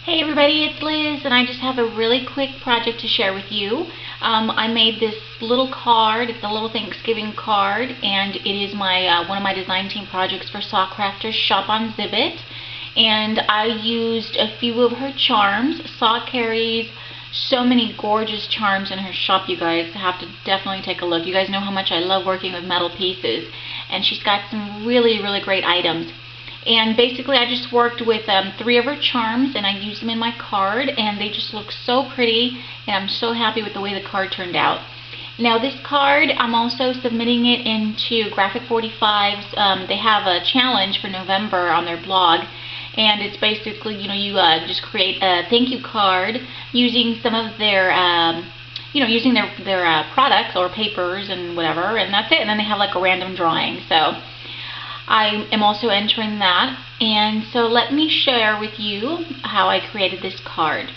Hey everybody, it's Liz, and I just have a really quick project to share with you. I made this little card. It's a little Thanksgiving card, and it is my one of my design team projects for Sacrafters Shop on Zibbit. And I used a few of her charms. Saw carries so many gorgeous charms in her shop, you guys have to definitely take a look. You guys know how much I love working with metal pieces, and she's got some really great items. And basically I just worked with 3 of her charms, and I used them in my card, and they just look so pretty, and I'm so happy with the way the card turned out. Now this card, I'm also submitting it into G45's. They have a challenge for November on their blog, and it's basically, you just create a thank you card using some of their using their products or papers and whatever, and that's it. And then they have like a random drawing. So I am also entering that, and so let me share with you how I created this card.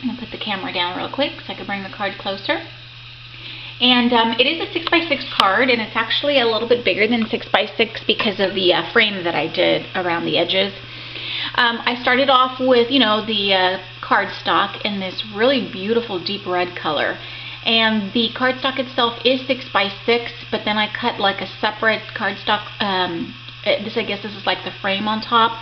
I'm going to put the camera down real quick so I can bring the card closer. And it is a 6x6 card, and it's actually a little bit bigger than 6x6 because of the frame that I did around the edges. I started off with, the cardstock in this really beautiful deep red color. And the cardstock itself is 6x6, but then I cut like a separate cardstock. I guess this is like the frame on top.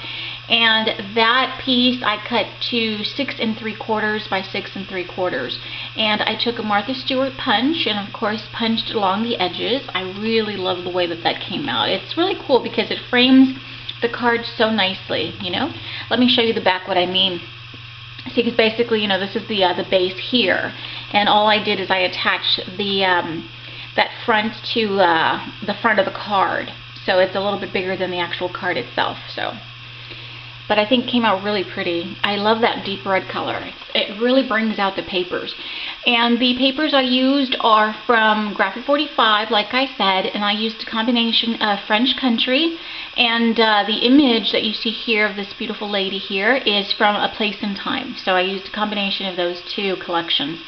And that piece I cut to 6 3/4 by 6 3/4. And I took a Martha Stewart punch and of course punched along the edges. I really love the way that came out. It's really cool because it frames the card so nicely, Let me show you the back what I mean. See, because basically, this is the base here, and all I did is I attached the that front to the front of the card, so it's a little bit bigger than the actual card itself. But I think it came out really pretty. I love that deep red color. It really brings out the papers. And the papers I used are from G45, like I said, and I used a combination of French Country, and the image that you see here of this beautiful lady here is from A Place in Time. So I used a combination of those two collections.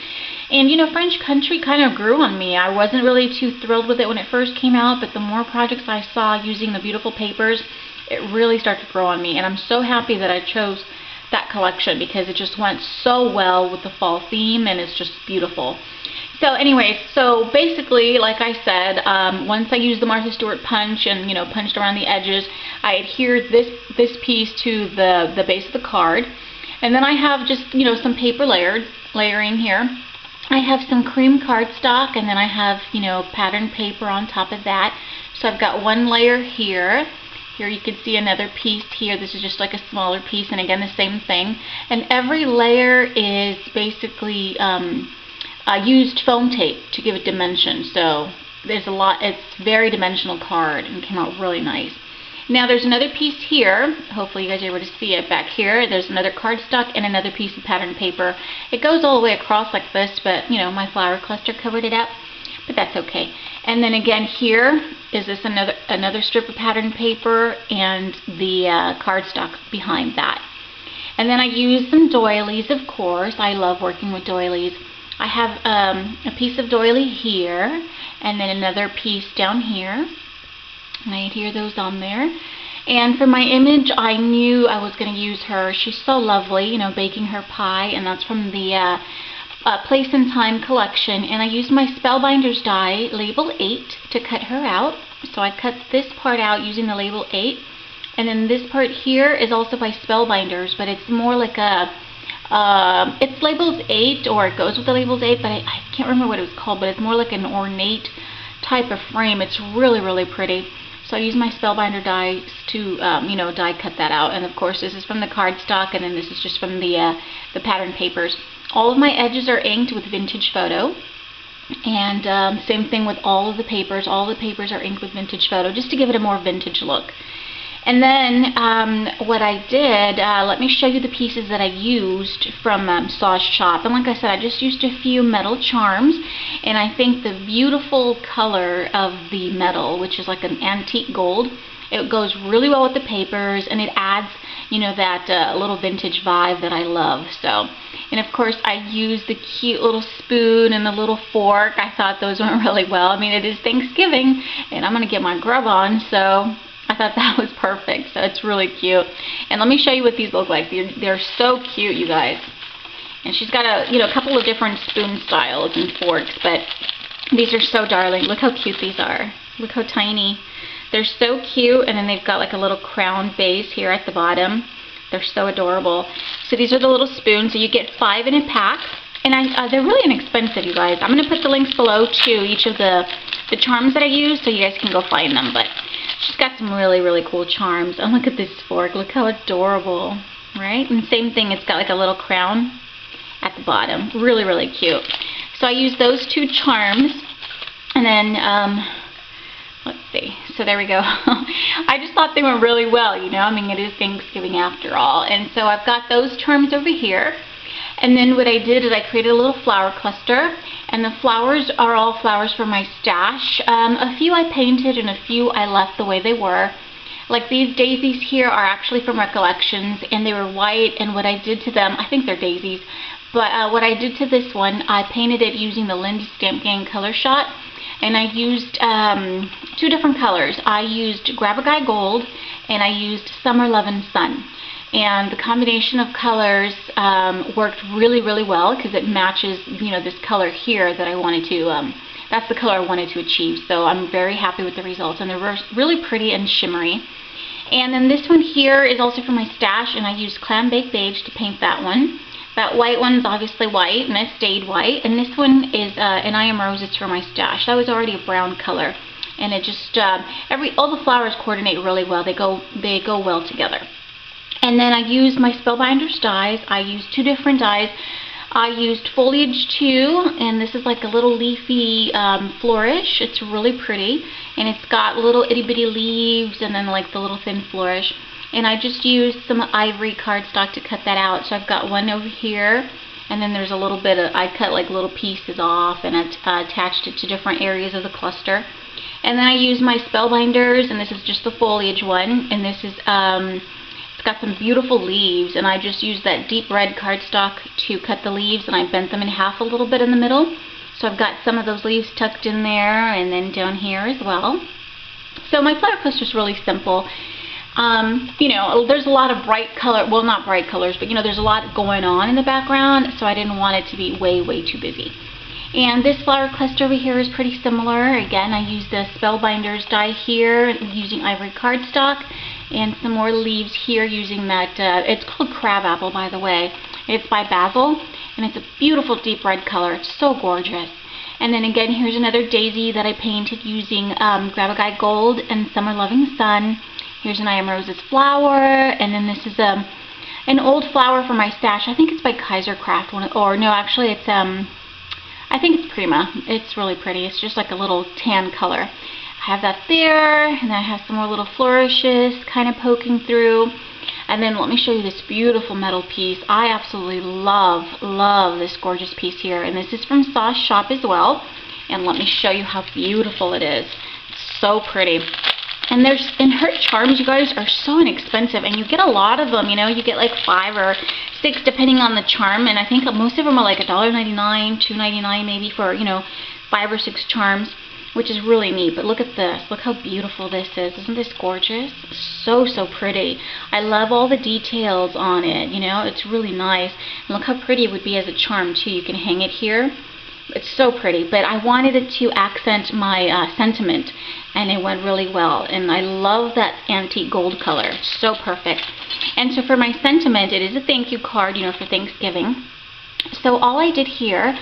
And French Country kind of grew on me. I wasn't really too thrilled with it when it first came out, but the more projects I saw using the beautiful papers, it really started to grow on me, and I'm so happy that I chose that collection because it just went so well with the fall theme, and it's just beautiful. So anyway, so basically, like I said, once I used the Martha Stewart punch and punched around the edges, I adhered this piece to the base of the card, and then I have just some paper layering here. I have some cream cardstock, and then I have patterned paper on top of that. So I've got one layer here. Here you can see another piece here. This is just like a smaller piece, and again the same thing. And every layer is basically I used foam tape to give it dimension. So there's a lot. It's very dimensional card and came out really nice. Now there's another piece here. Hopefully you guys are able to see it back here. There's another cardstock and another piece of patterned paper. It goes all the way across like this, but my flower cluster covered it up. But that's okay. And then again here is this another strip of patterned paper and the cardstock behind that. And then I used some doilies, of course. I love working with doilies. I have a piece of doily here and then another piece down here. And I adhere those on there. And for my image, I knew I was going to use her. She's so lovely, baking her pie, and that's from the Place in Time collection, and I used my Spellbinders die, label 8, to cut her out. So I cut this part out using the label 8, and then this part here is also by Spellbinders, but it's more like a, it's labels 8, or it goes with the labels 8, but I can't remember what it was called, but it's more like an ornate type of frame. It's really pretty. So I used my Spellbinder dies to, die cut that out, and of course this is from the cardstock, and then this is just from the pattern papers. All of my edges are inked with Vintage Photo, and same thing with all of the papers. All the papers are inked with Vintage Photo, just to give it a more vintage look. And then what I did, let me show you the pieces that I used from Saw's shop. And like I said, I just used a few metal charms, and I think the beautiful color of the metal, which is like an antique gold, it goes really well with the papers, and it adds, that little vintage vibe that I love. So, and of course I used the cute little spoon and the little fork. I thought those went really well. I mean, it is Thanksgiving, and I'm going to get my grub on, so I I thought that was perfect, so it's really cute. And let me show you what these look like. They're so cute, you guys. And she's got a couple of different spoon styles and forks, but these are so darling. Look how cute these are. Look how tiny. They're so cute, and then they've got like a little crown base here at the bottom. They're so adorable. So these are the little spoons. So you get 5 in a pack, and they're really inexpensive, you guys. I'm going to put the links below to each of the charms that I use, so you guys can go find them. But she's got some really, really cool charms. Oh, look at this fork. Look how adorable, right? And same thing, it's got like a little crown at the bottom. Really, really cute. So I used those 2 charms, and then, let's see. So there we go. I just thought they went really well, you know. I mean, it is Thanksgiving after all. And so I've got those charms over here. And then what I did is I created a little flower cluster. And the flowers are all flowers from my stash. A few I painted and a few I left the way they were. Like these daisies here are actually from Recollections, and they were white, and what I did to them, I think they're daisies, but what I did to this one, I painted it using the Lindy Stamp Gang color shot, and I used 2 different colors. I used Grab a Guy Gold, and I used Summer Lovin' Sun. And the combination of colors worked really, really well because it matches, you know, this color here that I wanted to, that's the color I wanted to achieve. So I'm very happy with the results, and they're really pretty and shimmery. And then this one here is also from my stash, and I used Clam Baked Beige to paint that one. That white one's obviously white, and it stayed white. And this one is an I Am Rose. It's from my stash. That was already a brown color, and it just all the flowers coordinate really well. They go well together. And then I used my Spellbinders dies. I used 2 different dies. I used Foliage 2, and this is like a little leafy flourish. It's really pretty, and it's got little itty bitty leaves and then like the little thin flourish. And I just used some ivory cardstock to cut that out. So I've got one over here, and then there's a little bit of, I cut like little pieces off and attached it to different areas of the cluster. And then I used my Spellbinders, and this is just the foliage one, and this is it's got some beautiful leaves, and I just used that deep red cardstock to cut the leaves, and I bent them in half a little bit in the middle. So I've got some of those leaves tucked in there, and then down here as well. So my flower cluster is really simple. You know, there's a lot of bright color, well, not bright colors, but you know, there's a lot going on in the background, so I didn't want it to be way, way too busy. And this flower cluster over here is pretty similar. Again, I used the Spellbinders die here using ivory cardstock, and some more leaves here using that, it's called Crabapple, by the way. It's by Basil, and it's a beautiful deep red color. It's so gorgeous. And then again, here's another daisy that I painted using Grab a Guy Gold and Summer Loving Sun. Here's an I Am Rose's flower, and then this is an old flower from my stash. I think it's by Kaisercraft, or no, actually it's I think it's Prima. It's really pretty. It's just like a little tan color. I have that there, and then I have some more little flourishes kind of poking through. And then let me show you this beautiful metal piece. I absolutely love this gorgeous piece here, and this is from Sauce Shop as well. And let me show you how beautiful it is. It's so pretty. And her charms, you guys, are so inexpensive, and you get a lot of them, you know. You get like 5 or 6 depending on the charm, and I think most of them are like $1.99, $2.99 maybe for, you know, 5 or 6 charms, which is really neat. But look at this. Look how beautiful this is. Isn't this gorgeous? So, so pretty. I love all the details on it, you know. It's really nice. And look how pretty it would be as a charm, too. You can hang it here. It's so pretty, but I wanted it to accent my sentiment, and it went really well. And I love that antique gold color. So perfect. And so for my sentiment, it is a thank you card, you know, for Thanksgiving. So all I did here,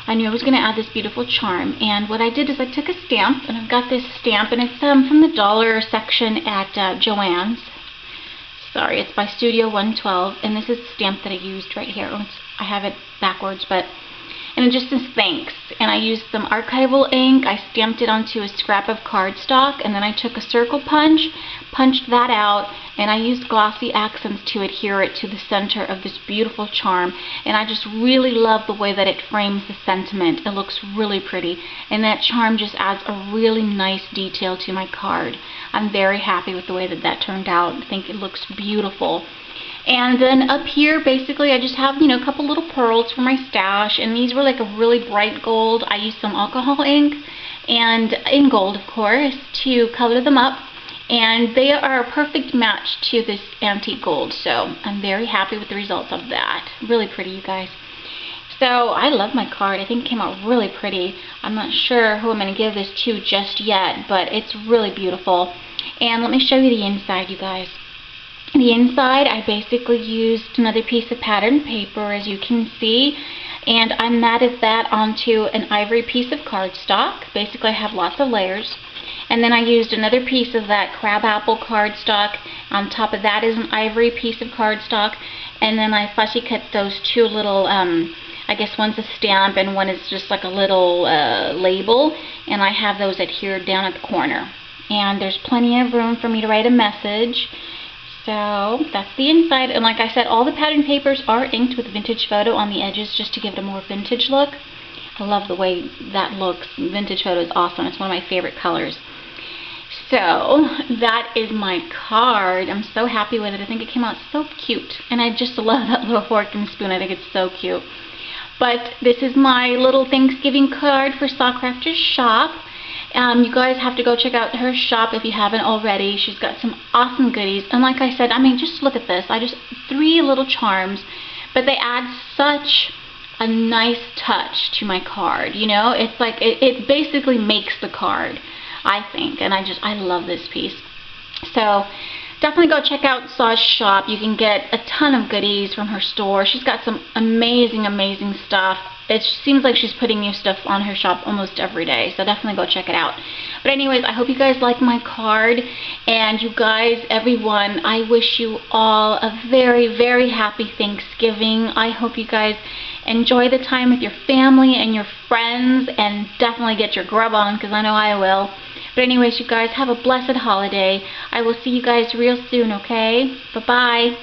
I knew I was going to add this beautiful charm, and what I did is I took a stamp, and I've got this stamp, and it's from the dollar section at Joann's. Sorry, it's by Studio 112, and this is the stamp that I used right here. I have it backwards, but... and it just says thanks. And I used some archival ink. I stamped it onto a scrap of cardstock, and then I took a circle punch, punched that out, and I used glossy accents to adhere it to the center of this beautiful charm. And I just really love the way that it frames the sentiment. It looks really pretty, and that charm just adds a really nice detail to my card. I'm very happy with the way that that turned out. I think it looks beautiful. And then up here, basically, I just have, you know, a couple little pearls from my stash, and these were like a really bright gold. I used some alcohol ink, and in gold, of course, to color them up. And they are a perfect match to this antique gold, so I'm very happy with the results of that. Really pretty, you guys. So I love my card. I think it came out really pretty. I'm not sure who I'm going to give this to just yet, but it's really beautiful. And let me show you the inside, you guys. The inside, I basically used another piece of patterned paper, as you can see, and I matted that onto an ivory piece of cardstock. Basically, I have lots of layers. And then I used another piece of that crabapple cardstock. On top of that is an ivory piece of cardstock. And then I fussy cut those two little, I guess one's a stamp and one is just like a little label. And I have those adhered down at the corner. And there's plenty of room for me to write a message. So that's the inside. And like I said, all the pattern papers are inked with vintage photo on the edges just to give it a more vintage look. I love the way that looks. Vintage photo is awesome. It's one of my favorite colors. So that is my card. I'm so happy with it. I think it came out so cute. And I just love that little fork and spoon. I think it's so cute. But this is my little Thanksgiving card for Sacrafters shop. You guys have to go check out her shop if you haven't already. She's got some awesome goodies. And like I said, I mean, just look at this. 3 little charms. But they add such a nice touch to my card. You know, it's like, it basically makes the card, I think. And I love this piece. So definitely go check out Saw's shop. You can get a ton of goodies from her store. She's got some amazing, amazing stuff. It seems like she's putting new stuff on her shop almost every day, so definitely go check it out. But anyways, I hope you guys like my card, and you guys, everyone, I wish you all a very, very happy Thanksgiving. I hope you guys enjoy the time with your family and your friends, and definitely get your grub on, because I know I will. But anyways, you guys, have a blessed holiday. I will see you guys real soon, okay? Bye-bye.